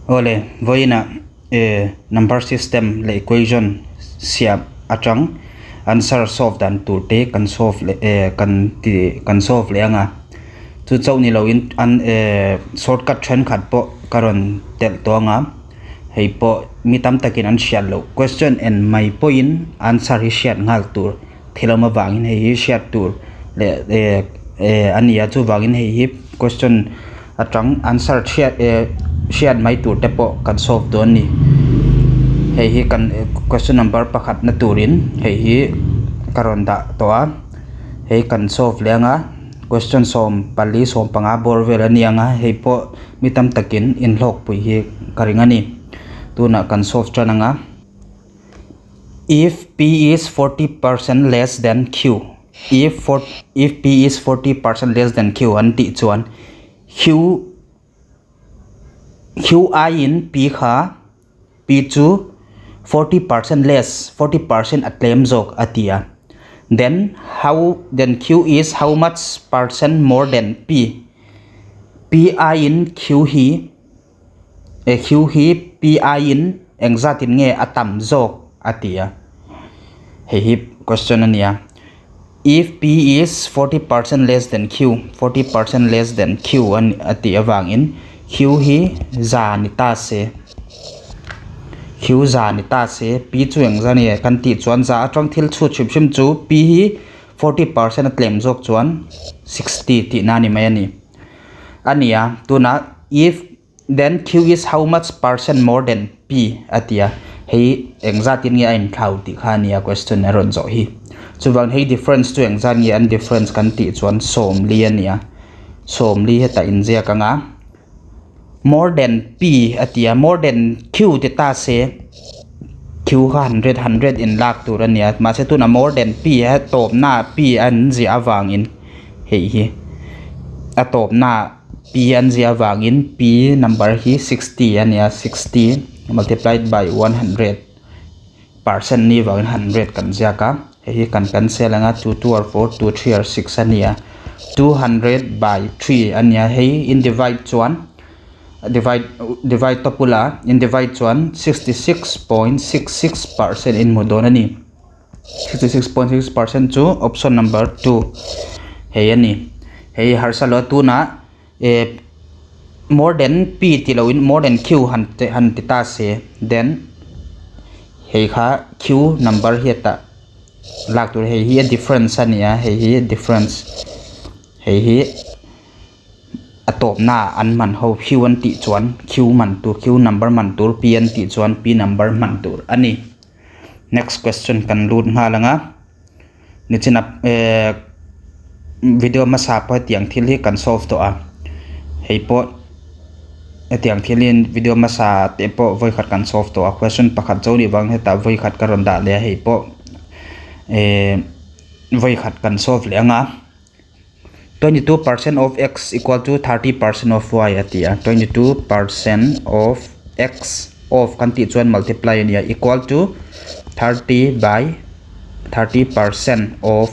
ole voina number system le equation siap atang answer solve dan tur te kan solve le kan solve le anga chu chau ni lo in an shortcut thren khat po karon tel to anga hei po mi tam takin an shiat lo question and my point answer hi shiat ngal tur thilama wangin hei shiat tur le ania chu wangin hei question atang answer shiat mai tur te po kan solve do ni hei hi kan question number pakhat na turin hei hi karon da to a hei kan solve le anga question som pali som panga borvel anianga hei po mitam takin in log pui hi karingani tuna kan solve chananga if p is 40% less than q if p is 40% less than q anti chuan qi in p kha p chu 40% less 40% atlem jok atia then q is how much percent more than p pi in q hi pi in exact in nge atam jok atia hei question ania if p is 40% less than q 40% less than q an atia wangin q hi za ni ta se q za ni ta se p chu engzani kan ti chuan za atang thil chu chim chu p hi 40% atlem jok chuan 60 ti na ni mai ani ania tuna if then q is how much percent more than p atia hei exact in nge ain thau ti khania question eron zo hi chuwang hei difference tu exact nge an difference kan ti chuan som li ania som li heta in zia kanga more than p atia more than q ti ta se q 100 in lak tur ania ma se tu na more than p ha top na p an zia awangin hei hi atop na p an zia awangin p number hi 60 ania 60 multiplied by 100 percent ni wangin 100 kan zia ka hei kan cancel anga 2 2 or 4 2 3 or 6 ania 200 by 3 ania hei in divide chuan divide topula in divide chuan 66.66% in modonani 66.6% chu option number 2 hei ani hei harsalo tuna more than p ti lo in more than q han ti ta se then hei kha q number hieta lak tur hei hi difference ania hei hi difference hei hi atop na an man ho q an ti chuan q man tur q number man tur p an ti chuan p number man tur ani next question kan lut nga langa ni china video ma sa pa tiang thil hi kan solve to a hei po tiang thilin video ma sa te po voi khat kan solve to a question pakhat choni wang heta voi khat karon da le hei po voi khat kan solve le anga 22% of x equal to 30% of y atia 22% of x of kan ti chuan multiply ania equal to 30 by 30% of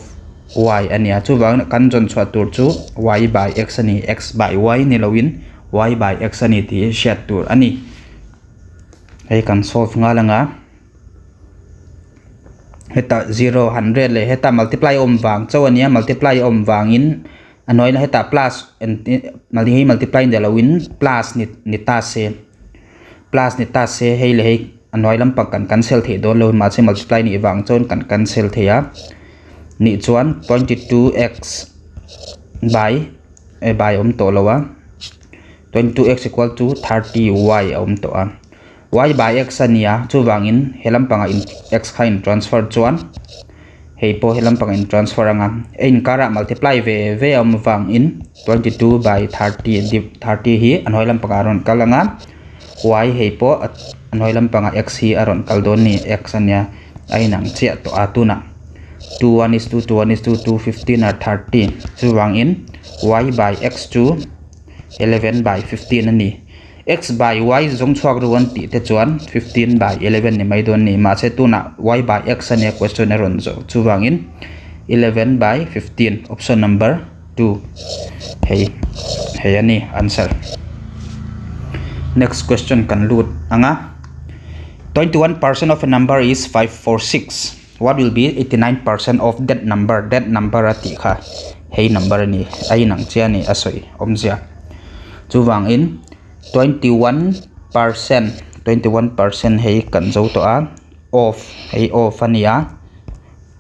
y ania chu wang kan jon chwa tur chu y by x ani x by y ni loin y by x ani ti shat tur ani hei kan solve nga langa heta 0 100 le heta multiply wang chaw ania multiply wang in anoi la heta plus multiply de lawin plus ni ta se hei le hei anoi lam pak kan cancel the do lo ma se multiply ni wang chon kan cancel the ya ni chuan 22x by to lowa 22x equal to 30y to a y by x ania chu wangin helam panga in x kha in transfer chuan hei po helam pang in transfer anga in kara multiply ve wang in 22 by 30 hi anhoi lam panga ron kalanga y hei po anhoi lam panga x hi aron kaldon ni x ania ainang chia to atuna 2 1 is 2 2 1 is 2 2 15 or 30 chu wang in y by x to 11 by 15 ani x by y zong chuak ruan ti te chuan 15 by 11 ni mai don ni ma se tuna y by x ania question eron zo chuwangin 11 by 15 option number 2 hei ani answer Next question kan lut anga 21% of a number is 546. What will be 89% of that number? That number ati kha hey number ni ai nang chia ni asoi omzia chu wang in 21% hey kan zo to a of hey of ania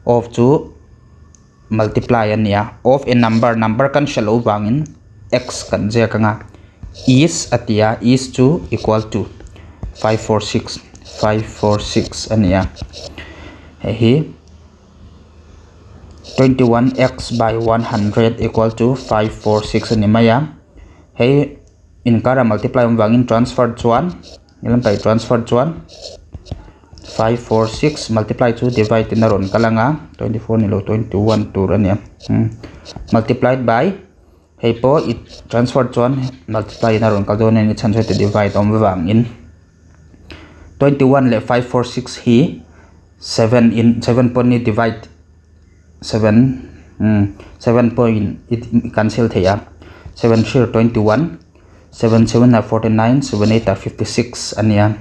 of chu multiply ania of a number kan shalo wang in x kan je kanga is atia is to equal to 546 ania hey 21x by 100 equal to 546 ani maya hey in kara multiply wangin transfer chuan ilam pai transfer chuan 546 multiply to divide in ron kalanga 24 nilo 21 tur ania multiplied by hey po it transfer chuan multiply in ron kaldon ni chanse to divide om wangin 21 le 546 hi 7 in 7 point ni divide 7 point it cancel thaya 7 share 21 7 7 are 49 7 8 are 56 ania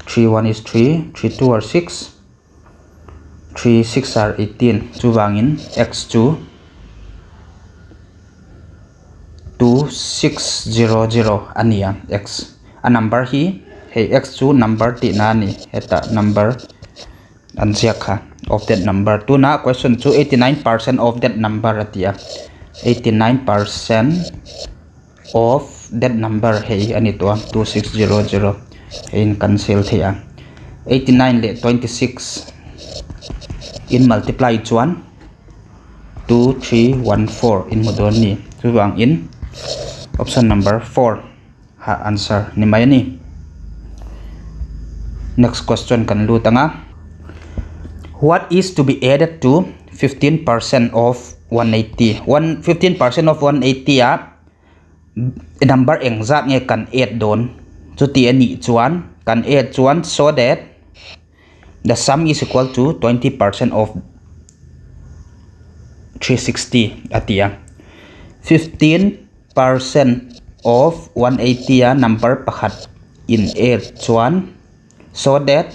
3 1 is 3 3 2 are 6 3 6 are 18 chu wangin x2 2600 ania x a number hi hey x2 number ti na ni eta number ansiakha of that number tu na question to 89% of that number atia 89% of that number hey ani to 2600 in cancel thia 89 le 26 in multiply chuan 2314 in modoni chu wang in option number 4 ha answer ni mai ni. Next question kan lu tanga what is to be added to 15% of 180 15% of 180 a number exact nge kan add don chu ti ani chuan kan add chuan so that the sum is equal to 20% of 360 atia 15% of 180 a number pakhat in add chuan so that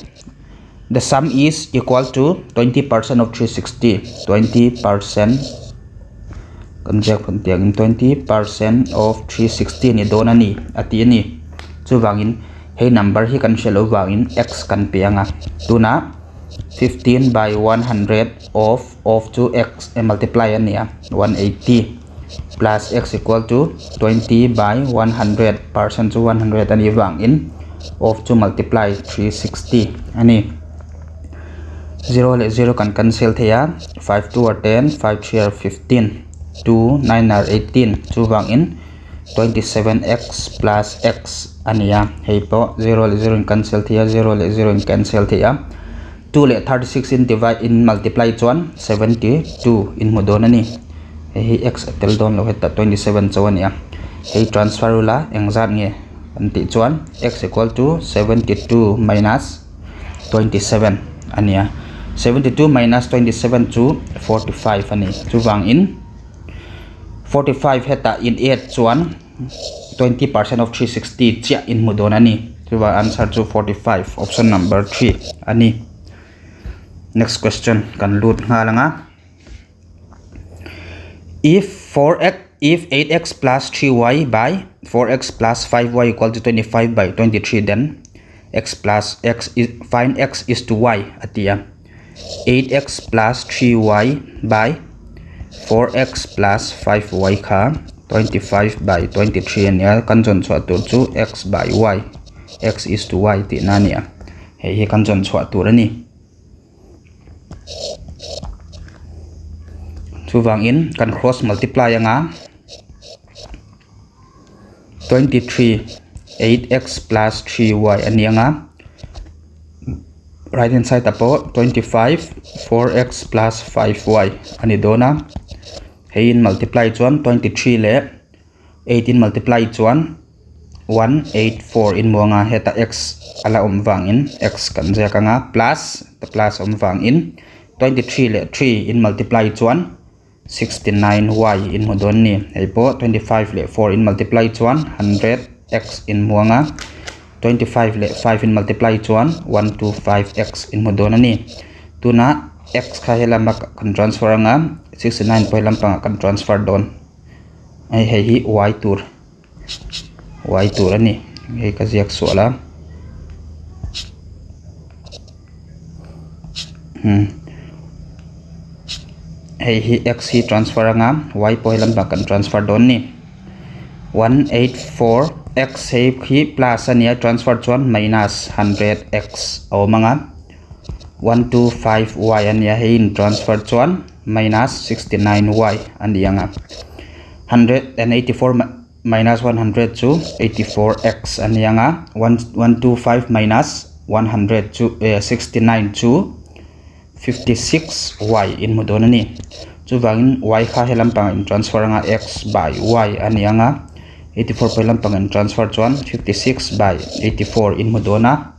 the sum is equal to 20% of 360 20% kanjak pantiang 20% of 360 ni donani ati ni chu wangin hey number hi kan shelo wangin x kan pianga tuna 15 by 100 of 2x multiply ania 180 plus x equal to 20 by 100% to 100 ani wangin of 2 multiply 360 ani 0 le 0 kan cancel thaya 5 2 are 10 5 3 are 15 2 9 are 18 chu wangin 27x plus x ania hey po 0 le 0 in cancel thaya 0 le 0 in cancel thaya 2 le 36 in divide in multiply chuan 72 in modon ani hey x tel don lo heta 27 chuan ya hey transfer la exact nge anti chuan x equal to 72 minus 27 ania 72 minus 27 to 45 ani chu wang in 45 heta in 8 chuan 20% of 360 chia in modon ani chu wang answer to 45 option number 3 ani. Next question kan lut nga langa if 8x plus 3y by 4x plus 5y equal to 25 by 23 then x plus x is find x is to y atia 8x plus 3y by 4x plus 5y kha 25 by 23 ania kanjon chwa tur chu x by y x is to y ti na nia he kanjon chwa tur ani chu wangin kan cross multiply anga 23 8x plus 3y anianga right hand side tapo 25 4x plus 5y ani dona hein multiply chuan 23 le 18 multiply chuan 184 in muanga heta x ala wangin x kan ja kanga plus the plus wangin 23 le 3 in multiply chuan 69y in modon ni aipo 25 le 4 in multiply chuan 100x in muanga 25 le 5 in multiply chuan 125x in modon ani tuna x kha helama kan transfer anga 69 poi lampang kan transfer don ai hi y tur ani hei ka ziak suala hei hi x hi transfer anga y poi lampang kan transfer don ni 184 x hi plus ania transfer chuan minus 100x awmanga 125y ania hein transfer chuan minus 69y anianga 184 minus 100 to 84x anianga 125 minus 100 to 69 to 56y in modonani chuwangin y kha helampang in transfer anga x by y anianga 84 pelampang in transfer chuan 56 by 84 in modona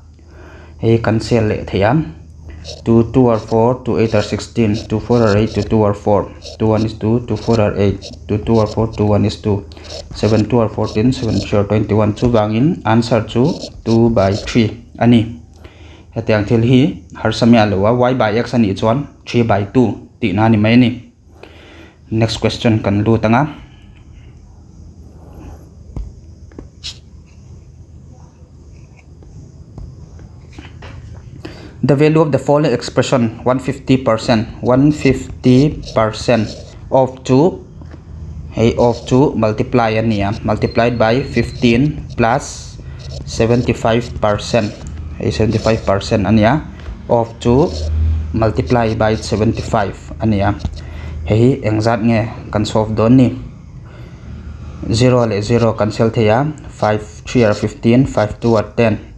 he cancel le thayam 2 2 are 4 2 8 are 16 2 4 are 8 2 2 are 4 2 1 is 2 2 4 are 8 2 2 are 4 2 1 is 2 7 2 are 14 7 3 are 21 chuwangin answer chu 2 by 3 ani hetiang thil hi har samya lowa y by x ani chuan 3 by 2 ti na ni mai ni next question kan lu tanga the value of the following expression 150% of 2 multiply ania multiplied by 15 plus 75% 75% ania of 2 multiply by 75 ania hei engzat nge kan solve don ni 0 le 0 cancel theya 5 3 are 15 5 2 are 10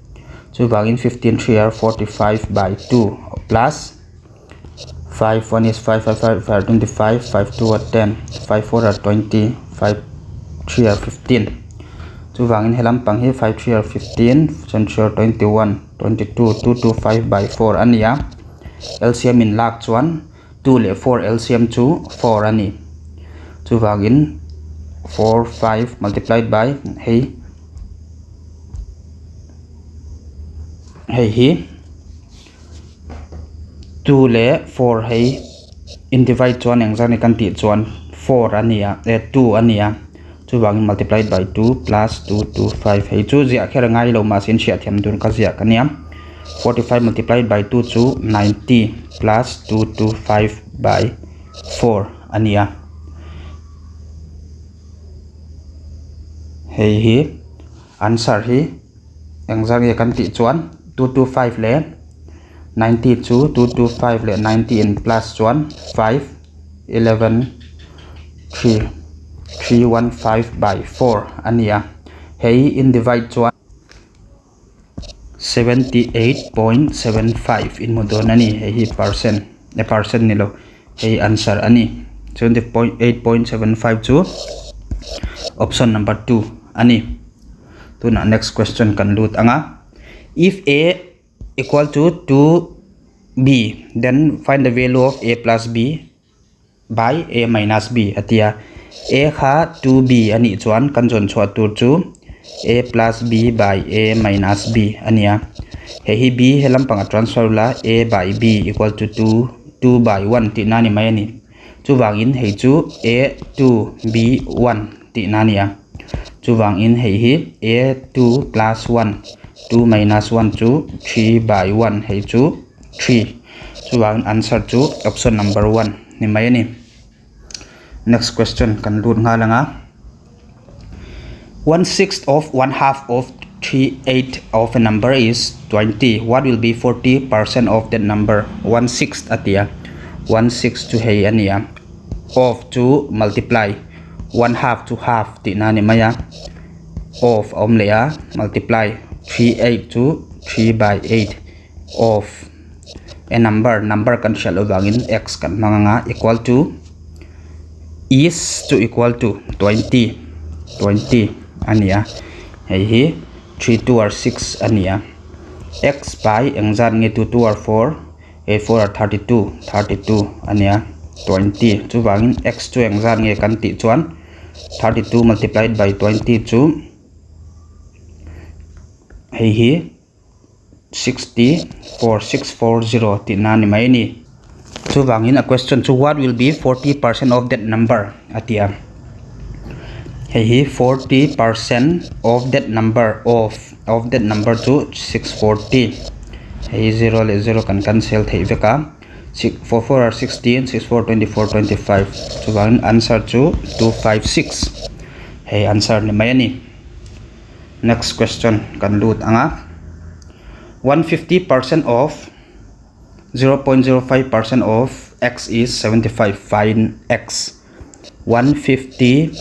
chuwangin 15 3 are 45 by 2 plus 5 1 is 5 5 5 are 25 5 2 are 10 5 4 are 20 5 3 are 15 chuwangin helampang hi 5 3 are 15 7 3 are 21 22 2 2 5 by 4 ania LCM in lak chuan 2 le 4 LCM chu 4 ani chuwangin 4 5 multiplied by hei hi 2 le 4 hei in divide chuan engzani kan ti chuan 4 ania 2 ania chuwangin multiplied by 2 plus 2 2 5 hei chu zia khera ngai lo ma sin sia thiam dun ka zia kania 45 multiplied by 2 chu 90 plus 2 2 5 by 4 ania hei hi answer hi engzani kan ti chuan 225 le 90 chu 225 le 90 in plus chuan 5 11 3 315 by 4 ania hei in divide chuan 78.75 in modon ani hei percent ni lo hei answer ani 78.75 chu option number 2 ani tuna next question kan lut anga if a equal to 2b then find the value of a plus b by a minus b atia a kha 2b ani chuan kan jon chhuat tur chu a plus b by a minus b ania hi b helampang transfer la a by b equal to 2 by 1 ti nani mai ani chuwangin hei chu a 2 b 1 ti nania chuwangin hei hi a 2 plus 1 2 minus 1 chu 3 by 1 hei chu 3 chuwangin answer chu option number 1 ni mai ani next question kan lut nga langa 1/6 of 1/2 of 3/8 of a number is 20 what will be 40% of that number 1/6 atia 1/6 to hei ania of to multiply 1/2 to half ti nani maya of omleya multiply 3/8 to 3 by 8 of a number kan shalo bangin x kan manganga equal to is to equal to 20 ania hei hi 3 2 are 6 ania x by engzan nge 2 2 are 4 a 4 are 32 ania 20 chuwangin x to engzan nge kan ti chuan 32 multiplied by 20 chu hei hi 64640 ti na ni mai ni chu wangin a question chu what will be 40% of that number atia hei hi 40% of that number of that number to 640 hei 0 le 0 kan cancel thei veka 4 4 are 16 6 4 24 25 chu wangin answer chu 256 hei answer ni mai ni. Next question kan lut anga 150% of 0.05% of x is 75. Find x. 150%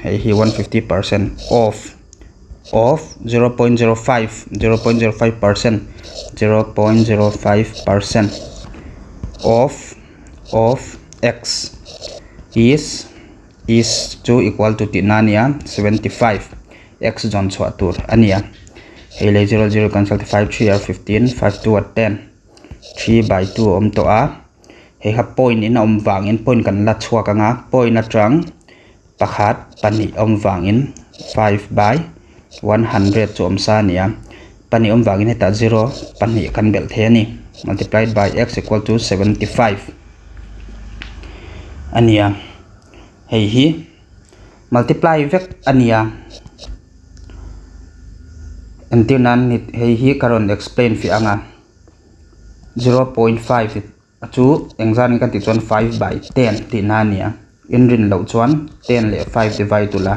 hei hi 150% of 0.05% 0.05% of x is to equal to tinania 75 x John Swatur ania hei le 0 0 cancel 5 3 are 15 5 2 are 10 3 by 2 om to a hei ha point in om wangin point kan la chhuak anga point atang pakhat pani om wangin 5 by 100 chu om sa nia pani om wangin heta 0 pani kan bel the ani multiplied by x equal to 75 ania hei hi multiply vek ania until nan hei hi karon explain fi anga 0.5 chu engzan kan ti chuan 5 by 10 ti na nia in rin lo chuan 10 le 5 divide tu la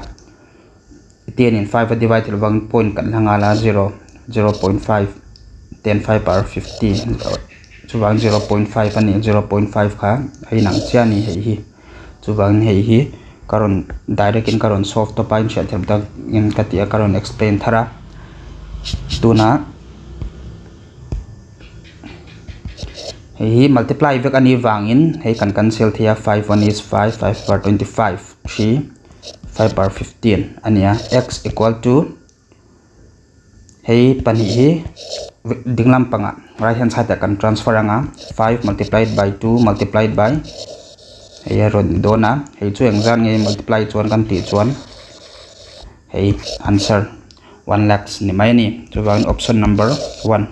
10 in 5 divide tu bang point kan hanga la 0 0.5 10 5 are 50 chu bang 0.5 ani 0.5 kha hei nang chiani hei hi chu bang hei hi karon direct in karon solve to pain shel them tak in katia karon explain thara tuna hei multiply vek ani wangin hei kan cancel thia 5 1 is 5 5 bar 25 3 5 bar 15 ania x equal to hei pani hi dinglam panga right hand side kan transfer anga 5 multiplied by 2 multiplied by hei ron dona hei chu engzan nge multiply chuan kan ti chuan hei answer 1 lakhs ni mai ni chu wang option number 1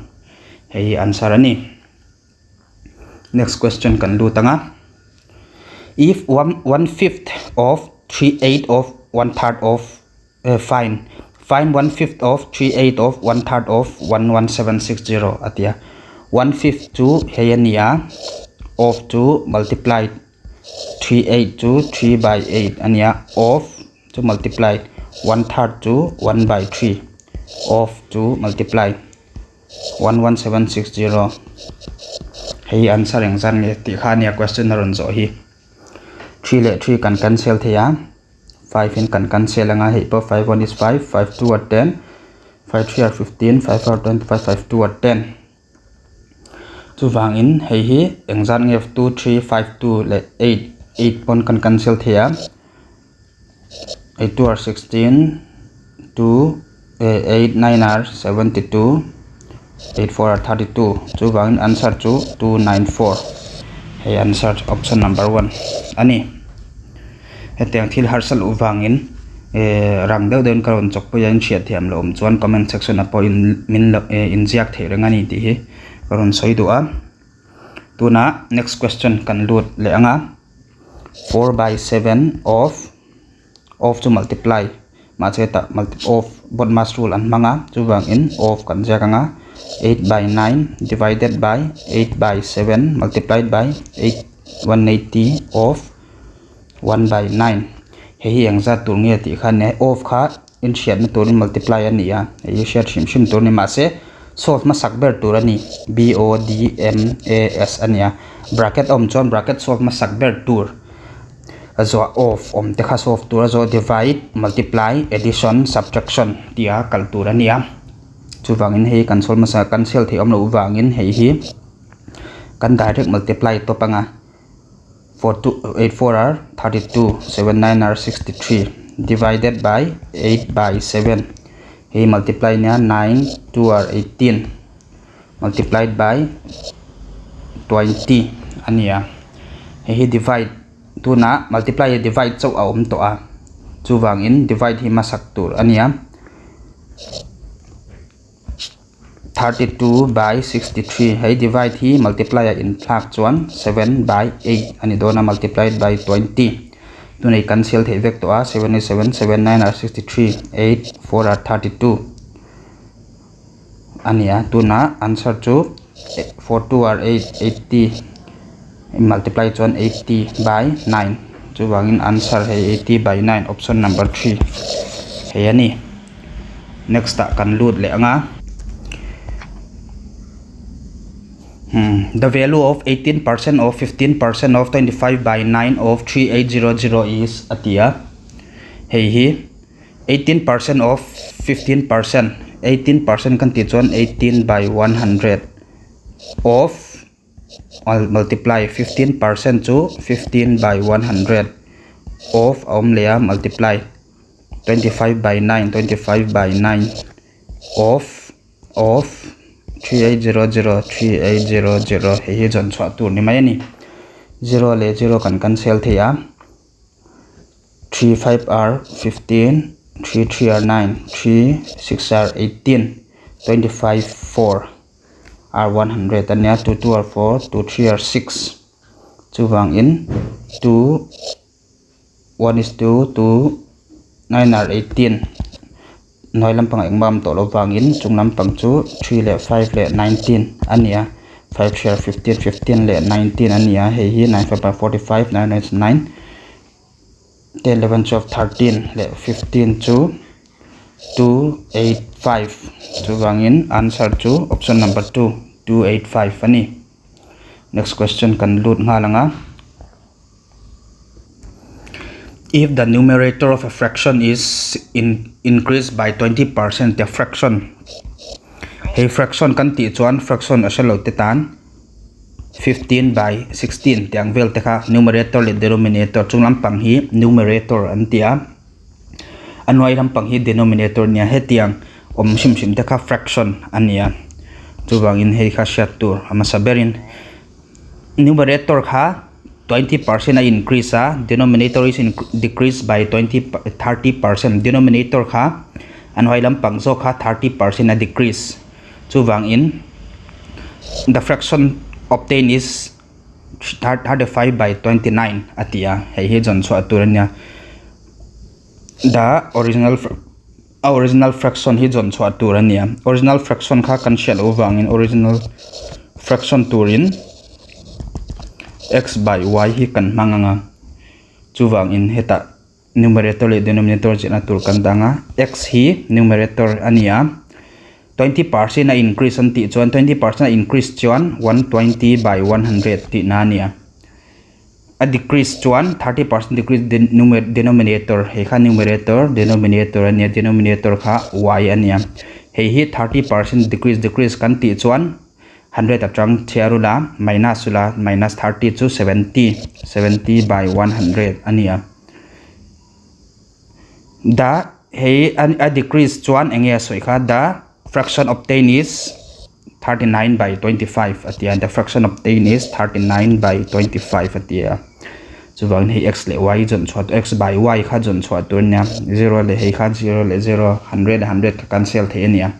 hei answer ani. Next question kan lu tanga if 1/5 of 3/8 of 1/3 of find 1/5 of 3/8 of 1/3 of 11760 atia 1/5 to heyania of to multiply 3/8 to 3 by 8 ania of to multiply 1/3 to 1 by 3 of to multiply 11760 hei answer engzan nge ti khania question ron zo hi 3 le 3 kan cancel thea 5 in kan cancel anga hei po 5 1 is 5 5 2 are 10 5 3 are 15 5 are 25 5 2 are 10 chu wangin hei hi engzan nge 2 3 5 2 le 8 pon kan cancel thea 8 2 are 16 2 8 9 are 72 8 4 are 32 chu wangin answer chu 294 hei answer option number 1 ani heteng thil harsal u wangin rang deuh den karon chok po yan chiat thiam lo chuan comment section apo in min lo in ziak the rengani ti hi karon soidu a tuna next question kan lut le anga 4 by 7 of to multiply ma cheta of bodmas rule an manga chu wangin of kan jakanga 8 by 9 divided by 8 by 7 multiplied by 180 of 1 by 9 hei engza tur nge ti khan ne of kha in shiat na tur multiply ani ya hei shiat shim tur ni ma se solve ma sakber tur ani BODMAS ania bracket om chon bracket solve ma sakber tur azo of om te kha solve tur azo divide multiply addition subtraction tia kal tur ania chu wangin hei kan solve ma sa cancel the om lo wangin hei hi kan direct multiply to panga 8 4 are 32 7 9 are 63 divided by 8 by 7 hei multiply nia 9 2 are 18 multiplied by 20 ania hei divide tu na multiply divide chau a om to a chu wangin divide hi ma sak tur ania 32 by 63 hay divide hi multiply in thak chuan 7 by 8 ani dona multiplied by 20 tunai cancel thei vek to a 7 is 7 7 9 are 63 8 4 are 32 ania tuna answer chu 42 are 8 80 multiply chuan 80 by 9 chu wangin answer hay 80 by 9 option number 3 hay ani next ta kan lut le anga the value of 18% of 15% of 25 by 9 of 3800 is atia hey hi 18% of 15% 18% kan ti chuan 18 by 100 of multiply 15% to 15 by 100 of lea multiply 25 by 9 25 by 9 of 3800 3800 he jon chwa tur ni mai ni 0 le 0 kan cancel thea 3 5 are 15 3 3 are 9 3 6 are 18 25 4 are 100 ania 2 2 are 4 2 3 are 6 chu wang in 2 1 is 2 2 9 are 18 noi lampang engmam to lo wangin chunglampang chu 3 le 5 le 19 ania 5 share 15 15 le 19 ania he hi 9 5 by 45 9 is 9 10 11 12 13 le 15 chu 285 chu wangin answer chu option number 2 285 ani next question kan lut nga langa if the numerator of a fraction is increased by 20%, the fraction hey fraction kan ti chuan fraction asalo te tan 15 by 16 tiang vel te kha numerator le denominator chunglam pang hi numerator antia anwai ram pang hi denominator nia he tiang sim te kha fraction ania chuwang in hei kha shatur ama saberin numerator kha 20% increase denominator is decreased by 30%. Denominator kha anwai lam pangzo kha 30% decrease. Chuwang in the fraction obtained is 35 by 29 atia hei he jon so aturanya the original fraction hi jon so aturanya original fraction kha kan shell owang in original fraction turin x by y hi kan manganga chuwang in heta numerator le denominator jena tur kan danga x hi numerator ania 20% increase anti chuan 20% increase chuan 120 by 100 ti nania a decrease chuan 30% decrease denominator he kha numerator denominator ania denominator kha y ania he hi 30% decrease kan ti chuan 100 atang thiarula minus 30 to 70 by 100 ania da he a decrease chuan enge soi kha da fraction obtained is 39 by 25 atia the fraction obtained is 39 by 25 atia chuwang hi x le y jon chhuat x by y kha jon chhuat turnya 0 le he kha 0 le 0 100 ka cancel thenia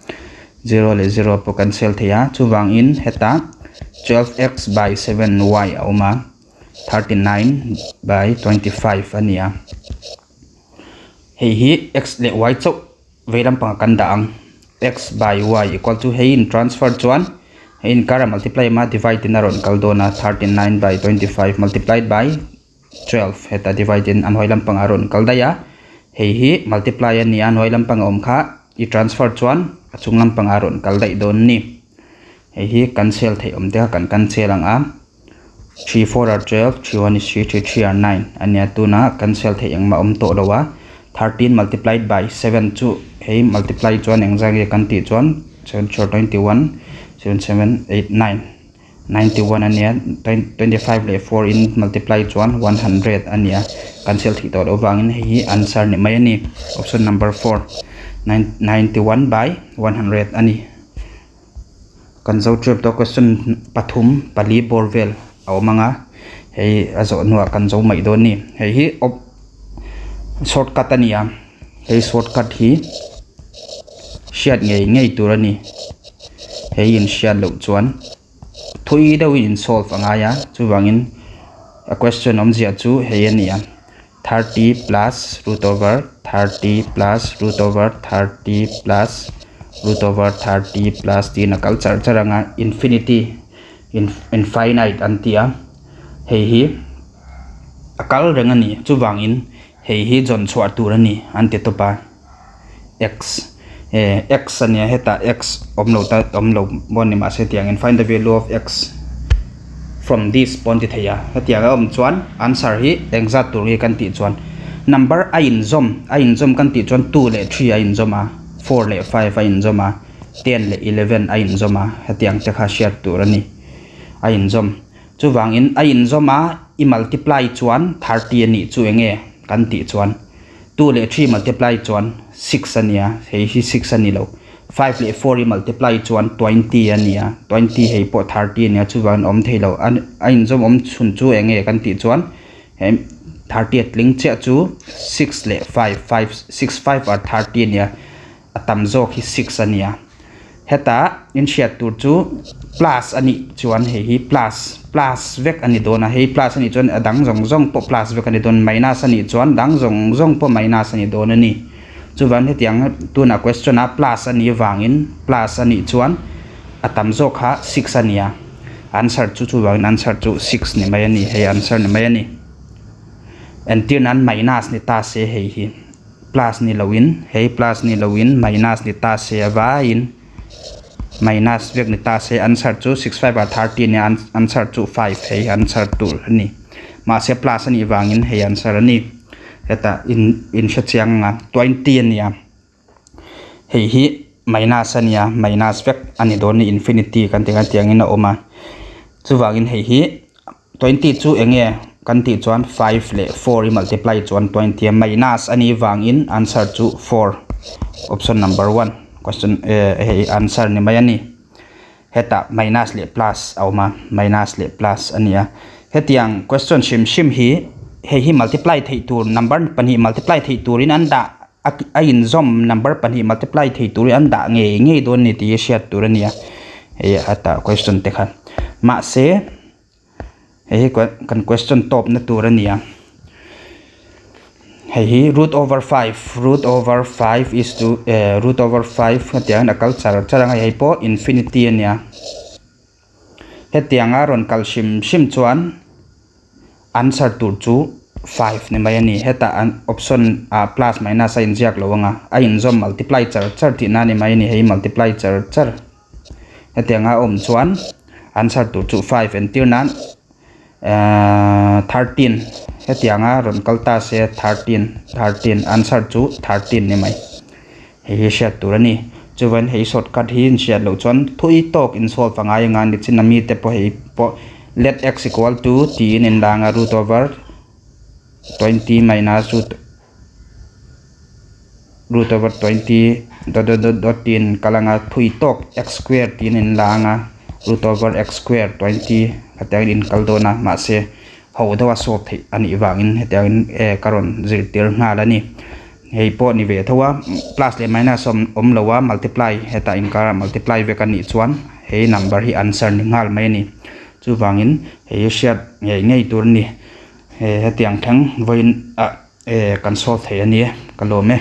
0 le 0 po cancel thea chuwang in heta 12x by 7y auma 39 by 25 ania hi x le y chau veiram pang kan daang x by y equal to in transfer chuan in kara multiply ma divide in aron kaldona 39 by 25 multiplied by 12 heta divide in anhoilam pang aron kaldaya hi multiply ania anhoilam pang om kha I transfer chuan achunglam pang aron kaldai don ni hi cancel thei om te kan cancel ang a 3 4 are 12 3 1 is 3 3 3 are 9 ania tuna cancel thei ang ma om to lowa 13 multiplied by 7 chu hey multiply chuan engzang ye kan ti chuan 7 4 21 7 7 8 9 91 ania 25 le 4 in multiply chuan 100 ania cancel thei to wangin hi answer ni mai ani option number 4 91 by 100 ani kanzo trip to question pathum pali borvel aw manga hey azo nuwa kanzo mai don ni hi shortcut ania hey shortcut hi shiat ngei turani hei in hriat lo chuan thui deuh in solve anga ya chu wangin a question om zia chu hei ania 30 plus root over 30 plus root over 30 plus root over 30 plus tin a kal char charanga infinity infinite antia hei hi akal rengani chu wangin hei hi jon chhuat turani ante topa x x ania heta x omlo boni ma se tiang in find the value of x from this point thaya hetiang chuan answer hi exact tur hi kan ti chuan number a in zom kan ti chuan 2 le 3 a in zoma 4 le 5 a in zoma 10 le 11 a in zoma hetiang te kha share turani a in zom chu wangin a in zoma I multiply chuan 30 ani chu enge kan ti chuan 2 le 3 multiply chuan 6 ania hei hi 6 ani lo 5 le 4 I multiply chuan 20 ania 20 hei po 30 ania chu wan om thei lo an in zom om chun chu enge kan ti chuan 30 ling che chu 6 le 5 5 or 30 ania atam zo hi 6 ania heta in shiat tur chu plus ani chuan hei hi plus vek ani dona hei plus ani chuan adang zong po plus vek ani don minus ani chuan dang zong po minus ani don ani chuwan hetiang tuna question a plus ani wangin plus ani chuan atam zo kha 6 ania answer chu wangin answer chu 6 ni mai ani hei answer ni mai ani entir nan minus ni ta se hei hi plus ni lowin hei plus ni lowin minus ni ta se awain minus vek ni ta se answer chu 65 or 30 ni answer chu 5 hei answer tu ni ma se plus ani wangin hei answer ani eta in shachiang nga 20 ania hei hi minus ania minus vek ani don ni infinity kan tinga tiangin a oma chu wangin hei hi 20 chu enge kan ti chuan 5 le 4 I multiply chuan 20 minus ani wangin answer chu 4 option number 1 question hei answer ni mai ani heta minus le plus auma minus le plus ania hetiang question shim hi hei multiply thei tur number pani multiply thei turin anda a in zom number pani multiply thei turin anda nge don ni ti shiat turania hei ata question te khan ma se hei kan question top na turania hei root over 5 is to root over 5 hetiang akal charanga hei po infinity ania hetiang a ron calcium shim chuan answer tur chu 5 ni mai ani heta an option a plus minus in jak lowanga a in zom multiply char ti na ni mai ni hei multiply char hetiang a om chuan answer tur chu 5 and tir nan 13 hetiang a ron kalta se 13 answer chu 13 ni mai hei shat turani chuwan hei shortcut hi in shat lo chuan thui tok in solve anga yanga ni chinami te po hei po let x equal to t in langa root over 20 minus root over 20 dot in kalanga thui tok x square tin in langa root over x square 20 hetiang in kaldona ma se ho dawa solve thei ani wangin hetiang karon zirtir ngalani hei po ni ve thowa plus le minus om lowa multiply heta in kara multiply ve kan ni chuan hei number hi answer ni ngal mai ni chu wangin hei shiat ngei tur ni hetiang thang voin kan solve thei ani kalome